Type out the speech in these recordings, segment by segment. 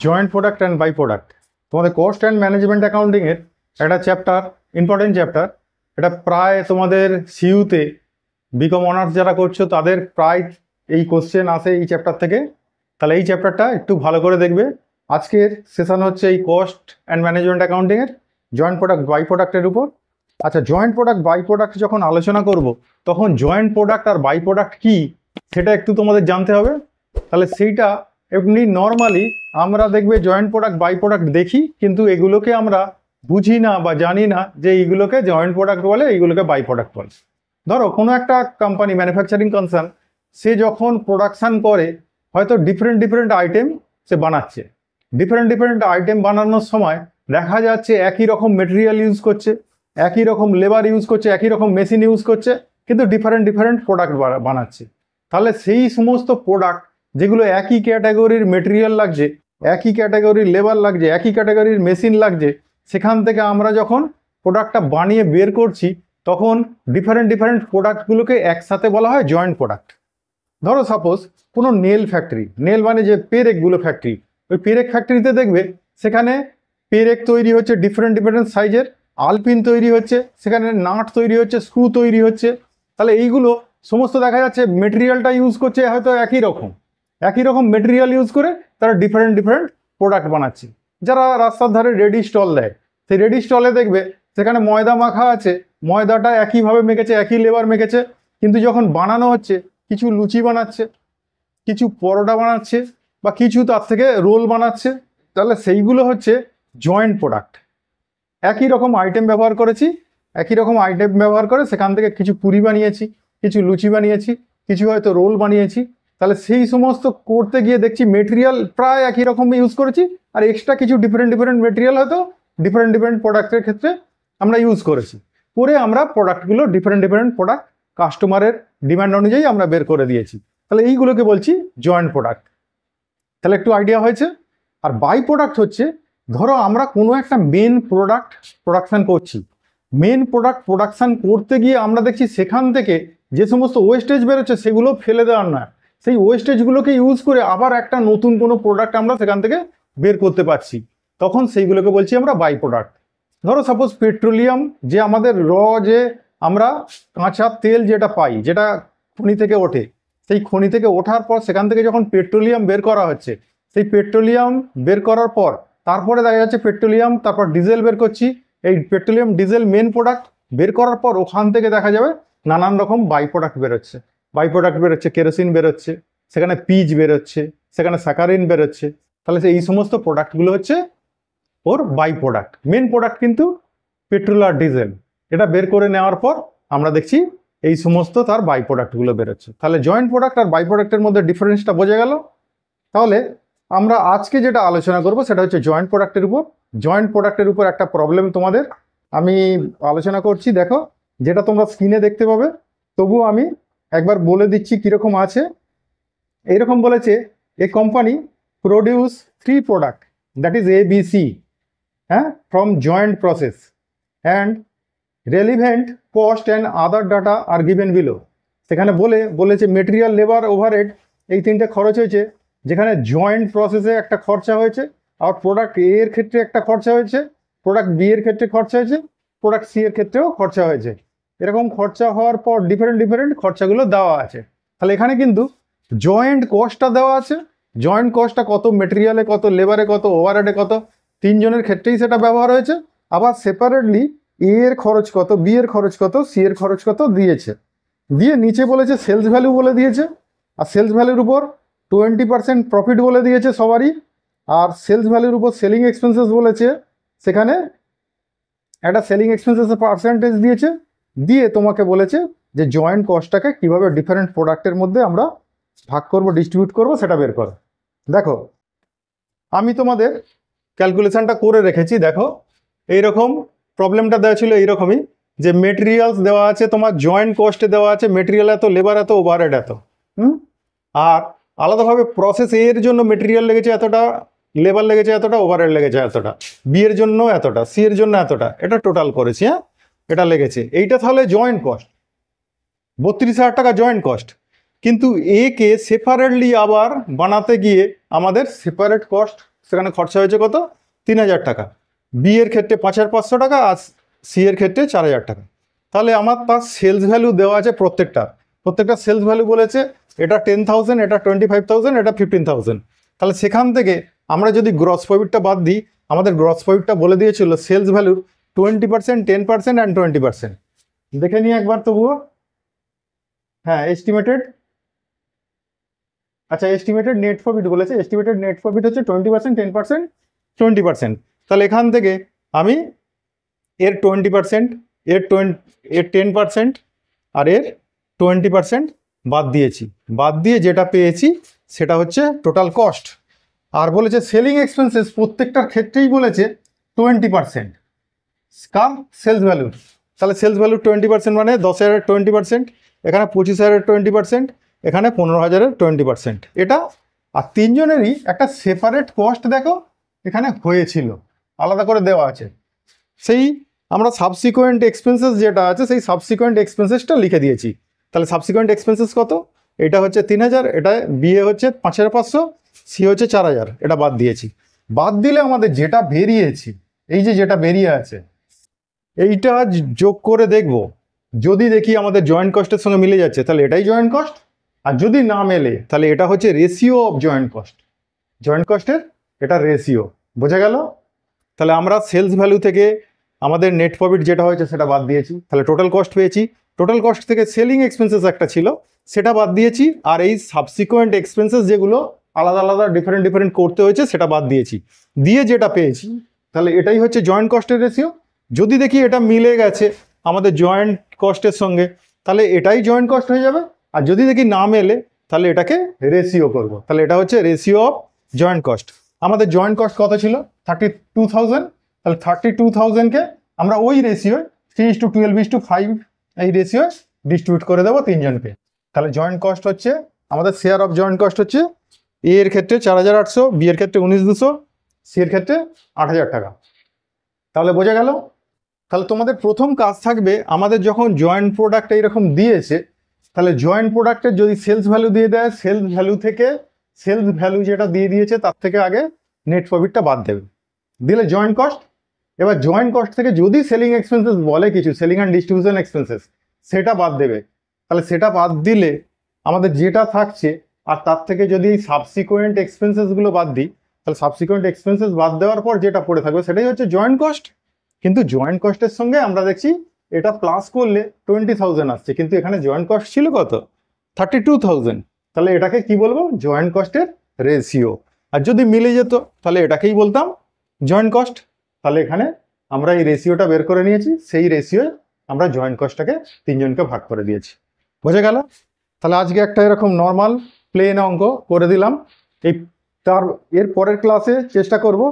Joint product and by product. তোমাদের cost and management অ্যাকাউন্টিংয়ের একটা চ্যাপ্টার, ইম্পর্টেন্ট চ্যাপ্টার। এটা প্রায় তোমাদের সিইউতে বিকম অনার্স যারা করছো তাদের প্রায় এই কোশ্চেন আসে এই চ্যাপ্টার থেকে। তাহলে এই চ্যাপ্টারটা একটু ভালো করে দেখবে। আজকের সেশন হচ্ছে এই কস্ট অ্যান্ড ম্যানেজমেন্ট অ্যাকাউন্টিংয়ের জয়েন্ট প্রোডাক্ট বাই প্রোডাক্টের উপর। আচ্ছা, জয়েন্ট প্রোডাক্ট বাই প্রোডাক্ট যখন আলোচনা করব তখন জয়েন্ট প্রোডাক্ট আর বাই প্রোডাক্ট কী সেটা একটু তোমাদের জানতে হবে। তাহলে সেইটা এমনি নর্মালি আমরা দেখবে জয়েন্ট প্রোডাক্ট বাই প্রোডাক্ট দেখি, কিন্তু এগুলোকে আমরা বুঝি না বা জানি না যে এইগুলোকে জয়েন্ট প্রোডাক্ট বলে, এইগুলোকে বাই প্রোডাক্ট বলে। ধরো কোনো একটা কোম্পানি, ম্যানুফ্যাকচারিং কনসার্ন, সে যখন প্রোডাকশান করে হয়তো ডিফারেন্ট আইটেম সে বানাচ্ছে। ডিফারেন্ট আইটেম বানানোর সময় দেখা যাচ্ছে একই রকম মেটেরিয়াল ইউজ করছে, একই রকম লেবার ইউজ করছে, একই রকম মেশিন ইউজ করছে, কিন্তু ডিফারেন্ট প্রোডাক্ট বানাচ্ছে। তাহলে সেই সমস্ত প্রোডাক্ট যেগুলো একই ক্যাটাগরির মেটেরিয়াল লাগছে, একই ক্যাটাগরির লেবার লাগছে, একই ক্যাটাগরির মেশিন লাগছে, সেখান থেকে আমরা যখন প্রোডাক্টটা বানিয়ে বের করছি তখন ডিফারেন্ট প্রোডাক্টগুলোকে একসাথে বলা হয় জয়েন্ট প্রোডাক্ট। ধরো সাপোজ কোনো নেল ফ্যাক্টরি, নেল মানে যে পেরেকগুলো ফ্যাক্টরি, ওই পেরেক ফ্যাক্টরিতে দেখবে সেখানে পেরেক তৈরি হচ্ছে ডিফারেন্ট সাইজের, আলপিন তৈরি হচ্ছে, সেখানে নাট তৈরি হচ্ছে, স্ক্রু তৈরি হচ্ছে। তাহলে এইগুলো সমস্ত দেখা যাচ্ছে মেটেরিয়ালটা ইউজ করছে হয়তো একই রকম মেটেরিয়াল ইউজ করে তারা ডিফারেন্ট প্রোডাক্ট বানাচ্ছে। যারা রাস্তার ধারে রেডি স্টল দেয়, সেই রেডি স্টলে দেখবে সেখানে ময়দা মাখা আছে, ময়দাটা একইভাবে মেখেছে, একই লেবার মেখেছে, কিন্তু যখন বানানো হচ্ছে কিছু লুচি বানাচ্ছে, কিছু পরোটা বানাচ্ছে, বা কিছু তার থেকে রোল বানাচ্ছে। তাহলে সেইগুলো হচ্ছে জয়েন্ট প্রোডাক্ট। একই রকম আইটেম ব্যবহার করেছি, একই রকম আইটেম ব্যবহার করে সেখান থেকে কিছু পুরি বানিয়েছি, কিছু লুচি বানিয়েছি, কিছু হয়তো রোল বানিয়েছি। তাহলে সেই সমস্ত করতে গিয়ে দেখছি মেটেরিয়াল প্রায় একই রকম ইউজ করেছি, আর এক্সট্রা কিছু ডিফারেন্ট মেটেরিয়াল হয়তো ডিফারেন্ট প্রোডাক্টের ক্ষেত্রে আমরা ইউজ করেছি। করে আমরা প্রোডাক্টগুলো ডিফারেন্ট প্রোডাক্ট কাস্টমারের ডিমান্ড অনুযায়ী আমরা বের করে দিয়েছি। তাহলে এইগুলোকে বলছি জয়েন্ট প্রোডাক্ট। তাহলে একটু আইডিয়া হয়েছে। আর বাই প্রোডাক্ট হচ্ছে, ধরো আমরা কোনো একটা মেন প্রোডাক্ট প্রোডাকশান করছি, মেন প্রোডাক্ট প্রোডাকশান করতে গিয়ে আমরা দেখছি সেখান থেকে যে সমস্ত ওয়েস্টেজ বেরোচ্ছে সেগুলো ফেলে দেওয়ার না, সেই ওয়েস্টেজগুলোকে ইউজ করে আবার একটা নতুন কোনো প্রোডাক্ট আমরা সেখান থেকে বের করতে পারছি, তখন সেইগুলোকে বলছি আমরা বাই প্রোডাক্ট। ধরো সাপোজ পেট্রোলিয়াম, যে আমাদের যে আমরা কাঁচা তেল যেটা পাই, যেটা খনি থেকে ওঠে, সেই খনি থেকে ওঠার পর সেখান থেকে যখন পেট্রোলিয়াম বের করা হচ্ছে, সেই পেট্রোলিয়াম বের করার পর তারপরে দেখা যাচ্ছে পেট্রোলিয়াম, তারপর ডিজেল বের করছি। এই পেট্রোলিয়াম ডিজেল মেন প্রোডাক্ট বের করার পর ওখান থেকে দেখা যাবে নানান রকম বাই প্রোডাক্ট বেরোচ্ছে। বাই প্রোডাক্ট বেরোচ্ছে, কেরোসিন বেরোচ্ছে, সেখানে পিচ বেরোচ্ছে, সেখানে স্যাকারিন বেরোচ্ছে। তাহলে এই সমস্ত প্রোডাক্টগুলো হচ্ছে ওর বাই প্রোডাক্ট। মেন প্রোডাক্ট কিন্তু পেট্রোল আর ডিজেল, এটা বের করে নেওয়ার পর আমরা দেখছি এই সমস্ত তার বাই প্রোডাক্টগুলো বেরোচ্ছে। তাহলে জয়েন্ট প্রোডাক্ট আর বাই প্রোডাক্টের মধ্যে ডিফারেন্সটা বোঝা গেল। তাহলে আমরা আজকে যেটা আলোচনা করব সেটা হচ্ছে জয়েন্ট প্রোডাক্টের উপর। জয়েন্ট প্রোডাক্টের উপর একটা প্রবলেম তোমাদের আমি আলোচনা করছি, দেখো, যেটা তোমরা স্ক্রিনে দেখতে পাবে, তবুও আমি একবার বলে দিচ্ছি কীরকম আছে। এইরকম বলেছে, a company produce 3 product, that is ABC, হ্যাঁ, from joint process, and relevant cost and other data are given below. সেখানে বলেছে মেটেরিয়াল, লেবার, ওভারহেড, এই 3টে খরচ হয়েছে, যেখানে জয়েন্ট প্রসেসে একটা খরচা হয়েছে, আর প্রোডাক্ট এ এর ক্ষেত্রে একটা খরচা হয়েছে, প্রোডাক্ট বি এর ক্ষেত্রে খরচা হয়েছে, প্রোডাক্ট সি এর ক্ষেত্রেও খরচা হয়েছে। এরকম খরচা হওয়ার পর ডিফারেন্ট খরচাগুলো দেওয়া আছে। তাহলে এখানে কিন্তু জয়েন্ট কস্টটা দেওয়া আছে, জয়েন্ট কস্টটা কত, মেটেরিয়ালে কত, লেবারে কত, ওভারহেডে কত, 3 জনের ক্ষেত্রেই সেটা ব্যবহার হয়েছে। আবার সেপারেটলি এ এর খরচ কত, বি এর খরচ কত, সি এর খরচ কত দিয়েছে। দিয়ে নিচে বলেছে সেলস ভ্যালু বলে দিয়েছে, আর সেলস ভ্যালুর উপর 20% প্রফিট বলে দিয়েছে সবারই, আর সেলস ভ্যালুর উপর সেলিং এক্সপেন্সেস বলেছে, সেখানে একটা সেলিং এক্সপেন্সেসের পার্সেন্টেজ দিয়েছে। দিয়ে তোমাকে বলেছে যে জয়েন্ট কস্টটাকে কীভাবে ডিফারেন্ট প্রোডাক্টের মধ্যে আমরা ভাগ করব, ডিস্ট্রিবিউট করব, সেটা বের করো। দেখো, আমি তোমাদের ক্যালকুলেশনটা করে রেখেছি। দেখো, এইরকম প্রবলেমটা দেওয়া ছিল এইরকমই, যে মেটেরিয়ালস দেওয়া আছে, তোমার জয়েন্ট কস্টে দেওয়া আছে মেটেরিয়াল এত, লেবার এত, ওভারহেড এত, আর আলাদাভাবে প্রসেস এ এর জন্য মেটেরিয়াল লেগেছে এতটা, লেবার লেগেছে এতটা, ওভারহেড লেগেছে এতটা, বি এর জন্য এতটা, সি এর জন্য এতটা, এটা টোটাল করেছি। হ্যাঁ, এটা লেগেছে, এইটা তাহলে জয়েন্ট কস্ট, 32,000 টাকা জয়েন্ট কস্ট। কিন্তু একে সেপারেটলি আবার বানাতে গিয়ে আমাদের সেপারেট কস্ট সেখানে খরচা হয়েছে কত? 3000 টাকা। বি এর ক্ষেত্রে 5500 টাকা, আর সি এর ক্ষেত্রে 4000 টাকা। তাহলে আমার তার সেলস ভ্যালু দেওয়া আছে প্রত্যেকটা সেলস ভ্যালু বলেছে, এটা 10,000, এটা 25,000, এটা 15,000। তাহলে সেখান থেকে আমরা যদি গ্রস প্রফিটটা বাদ দিই, আমাদের গ্রস প্রফিটটা বলে দিয়েছিল সেলস ভ্যালুর 20%, 10% অ্যান্ড 20%। দেখে নিই একবার তবুও। হ্যাঁ, এস্টিমেটেড, আচ্ছা এস্টিমেটেড নেট প্রফিট বলেছে। এস্টিমেটেড নেট প্রফিট হচ্ছে 20%, 10%, 20%। তাহলে এখান থেকে আমি এর 20%, এর 10% আর এর 20% বাদ দিয়েছি। বাদ দিয়ে যেটা পেয়েছি সেটা হচ্ছে টোটাল কস্ট। আর বলেছে সেলিং এক্সপেন্সেস প্রত্যেকটার ক্ষেত্রেই বলেছে 20% কাম সেলস ভ্যালু। তাহলে সেলস ভ্যালু 20% মানে 10,000-এর 20%, এখানে 25,000-এর 20%, এখানে 15,000-এর 20%। এটা আর তিনজনেরই একটা সেপারেট কস্ট দেখো এখানে হয়েছিল, আলাদা করে দেওয়া আছে। সেই আমরা সাবসিকুয়েন্ট এক্সপেন্সেস যেটা আছে সেই সাবসিকুয়েন্ট এক্সপেন্সেসটা লিখে দিয়েছি। তাহলে সাবসিকুয়েন্ট এক্সপেন্সেস কত? এটা হচ্ছে 3,000, এটা বিএ হচ্ছে 5,500, সি হচ্ছে 4,000। এটা বাদ দিয়েছি। বাদ দিলে আমাদের যেটা বেরিয়েছি, এই যে যেটা বেরিয়ে আছে, এইটা যোগ করে দেখব। যদি দেখি আমাদের জয়েন্ট কস্টের সঙ্গে মিলে যাচ্ছে তাহলে এটাই জয়েন্ট কস্ট, আর যদি না মেলে তাহলে এটা হচ্ছে ratio of joint cost. Joint কস্টের এটা রেশিও, বোঝা গেল? তাহলে আমরা সেলস ভ্যালু থেকে আমাদের নেট প্রফিট যেটা হয়েছে সেটা বাদ দিয়েছি, তাহলে টোটাল কস্ট পেয়েছি। টোটাল কস্ট থেকে সেলিং এক্সপেন্সেস একটা ছিল সেটা বাদ দিয়েছি, আর এই সাবসিকুয়েন্ট এক্সপেন্সেস যেগুলো আলাদা আলাদা ডিফারেন্ট করতে হয়েছে সেটা বাদ দিয়েছি। দিয়ে যেটা পেয়েছি তাহলে এটাই হচ্ছে জয়েন্ট কস্টের রেশিও। যদি দেখি এটা মিলে গেছে আমাদের জয়েন্ট কস্টের সঙ্গে তাহলে এটাই জয়েন্ট কস্ট হয়ে যাবে, আর যদি দেখি না মেলে তাহলে এটাকে রেশিও করব। তাহলে এটা হচ্ছে রেশিও অফ জয়েন্ট কস্ট। আমাদের জয়েন্ট কস্ট কত ছিল? 32,000। তাহলে 32,000-কে আমরা ওই রেশিও 3:12:5 এই রেশিও ডিস্ট্রিবিউট করে দেবো তিনজনকে। তাহলে জয়েন্ট কস্ট হচ্ছে আমাদের শেয়ার অফ জয়েন্ট কস্ট হচ্ছে এ এর ক্ষেত্রে 4,800, বি এর ক্ষেত্রে 19,200, সি এর ক্ষেত্রে 8,000 টাকা। তাহলে বোঝা গেল? তাহলে তোমাদের প্রথম কাজ থাকবে, আমাদের যখন জয়েন্ট প্রোডাক্ট এইরকম দিয়েছে তাহলে জয়েন্ট প্রোডাক্টের যদি সেলস ভ্যালু দিয়ে দেয়, সেলস ভ্যালু থেকে সেলস ভ্যালু যেটা দিয়ে দিয়েছে তার থেকে আগে নেট প্রফিটটা বাদ দেবে, দিলে জয়েন্ট কস্ট। এবার জয়েন্ট কস্ট থেকে যদি সেলিং এক্সপেন্সেস বলে কিছু, সেলিং অ্যান্ড ডিস্ট্রিবিউশন এক্সপেন্সেস, সেটা বাদ দেবে। তাহলে সেটা বাদ দিলে আমাদের যেটা থাকছে, আর তার থেকে যদি এই সাবসিকুয়েন্ট এক্সপেন্সেসগুলো বাদ দিই তাহলে সাবসিকুয়েন্ট এক্সপেন্সেস বাদ দেওয়ার পর যেটা পড়ে থাকবে সেটাই হচ্ছে জয়েন্ট কস্ট। কিন্তু জয়েন্ট কস্টের সঙ্গে আমরা দেখছি এটা প্লাস করলে 20,000 আসছে, কিন্তু এখানে জয়েন্ট কস্ট ছিল কত? 32,000। তাহলে এটাকে কি বলবো? Joint কস্টের ratio. আর যদি মিলে যেত তাহলে এটাকেই বলতাম জয়েন্ট কস্ট। তাহলে এখানে আমরা এই রেশিওটা বের করে নিয়েছি, সেই রেশিও আমরা জয়েন্ট কস্টটাকে তিনজনকে ভাগ করে দিয়েছি। বোঝা গেল? তাহলে আজকে একটা এরকম নর্মাল প্লেন অঙ্ক করে দিলাম। এর পরের ক্লাসে চেষ্টা করব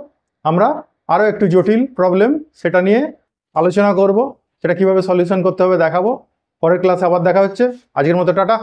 আমরা আরও একটু জটিল প্রবলেম সেটা নিয়ে আলোচনা করব, সেটা কিভাবে সলিউশন করতে হবে দেখাবো। পরের ক্লাসে আবার দেখা হচ্ছে। আজকের মতো টাটা।